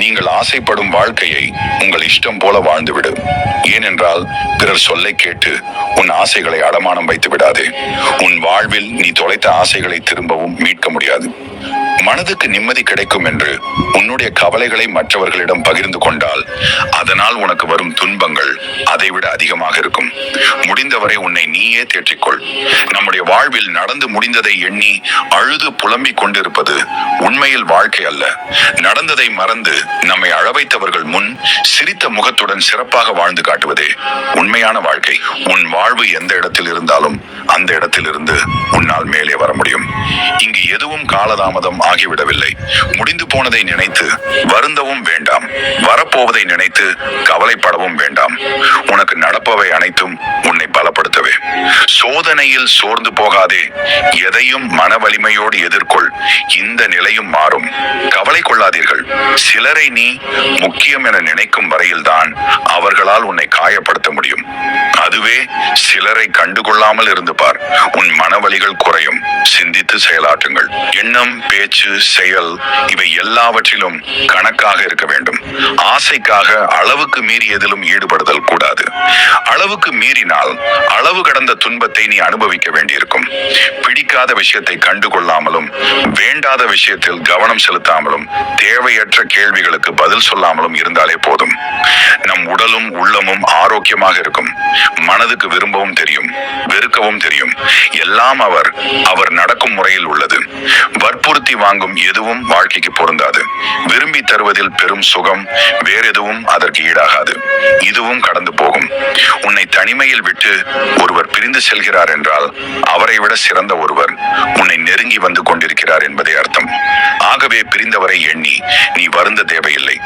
நீங்கள் ஆசைப்படும் வாழ்க்கையை உங்கள் இஷ்டம் போல வாழ்ந்துவிடு. ஏனென்றால் பிறர் சொல்லை கேட்டு உன் ஆசைகளை அடமானம் வைத்து விடாதே. உன் வாழ்வில் நீ தொலைத்த ஆசைகளை திரும்பவும் மீட்க முடியாது. மனதுக்கு நிம்மதி கிடைக்கும் என்று உன்னுடைய கவலைகளை மற்றவர்களிடம் பகிர்ந்து கொண்டால் அதனால் உனக்கு வரும் துன்பங்கள் அதைவிட அதிகமாக இருக்கும். முடிந்தவரை உன்னை நீயே தேற்றிக்கொள். நம்முடைய வாழ்வில் நடந்து முடிந்ததை எண்ணி அழுது புலம்பிக் கொண்டிருப்பது உண்மையில் வாழ்க்கை அல்ல. நடந்ததை மறந்து நம்மை அழவைத்தவர்கள் முன் சிரித்த முகத்துடன் சிறப்பாக வாழ்ந்து காட்டுவதே உண்மையான வாழ்க்கை. உன் வாழ்வு எந்த இடத்தில் இருந்தாலும் அந்த இடத்திலிருந்து உன்னால் மேலே வர முடியும். இங்கு எதுவும் காலதாமதம் ஆகிவிடவில்லை. முடிந்து போனதை நினைத்து வருந்தவும் வேண்டாம். வரப்போவதை நினைத்து கவலைப்படவும் வேண்டாம். உனக்கு நடப்பவை அனைத்தும் உன்னை பலப்படுத்தவே. சோதனையில் சோர்ந்து போகாதே. எதையும் மன வலிமையோடு எதிர்கொள். இந்த நிலையும் மாறும். கவலை கொள்ளாதீர்கள். சிலரை நீ முக்கியம் என நினைக்கும் வரையில்தான் அவர்களால் உன்னை காயப்படுத்த முடியும். அதுவே சிலரை கண்டுகொள்ளாமல் இருந்து பார். உன் மனவலிகள் குறையும். சிந்தித்து செயலாற்றுங்கள். எண்ணம், பேச்சு, செயல் இவை எல்லாவற்றிலும் கணக்காக இருக்க வேண்டும். ஆசைக்காக அளவுக்கு மீறி எதிலும் ஈடுபடுதல் கூடாது. அளவுக்கு மீறினால் அளவு கடந்த துன்பத்தை நீ அனுபவிக்க வேண்டியிருக்கும். பிடிக்காத விஷயத்தை கண்டுகொள்ளாமலும் வேண்டாத விஷயத்தில் கவனம் செலுத்தாமலும் தேவையற்ற கேள்விகளுக்கு பதில் சொல்லாமலும் இருந்தாலே போதும். நம் உடலும் உள்ளமும் ஆரோக்கியமாக இருக்கும். மனதுக்கு விரும்பவும் தெரியும், வெறுக்கவும் தெரியும். எல்லாம் அவர் நடக்கும் முறையில் உள்ளது. வற்புறுத்தி வாங்கும் எதுவும் வாழ்க்கைக்கு பொருந்தாது. விரும்பி தருவதில் பெரும் சுகம் வேறெதுவும் அதற்கு ஈடாகாது. இதுவும் கடந்து போகும். உன்னை தனிமையில் விட்டு ஒருவர் பிரிந்து செல்கிறார் என்றால் அவரை விட சிறந்த ஒருவர் உன்னை நெருங்கி வந்து கொண்டிருக்கிறார் என்பதே அர்த்தம். ஆகவே பிரிந்தவரை எண்ணி நீ வருந்த தேவையில்லை.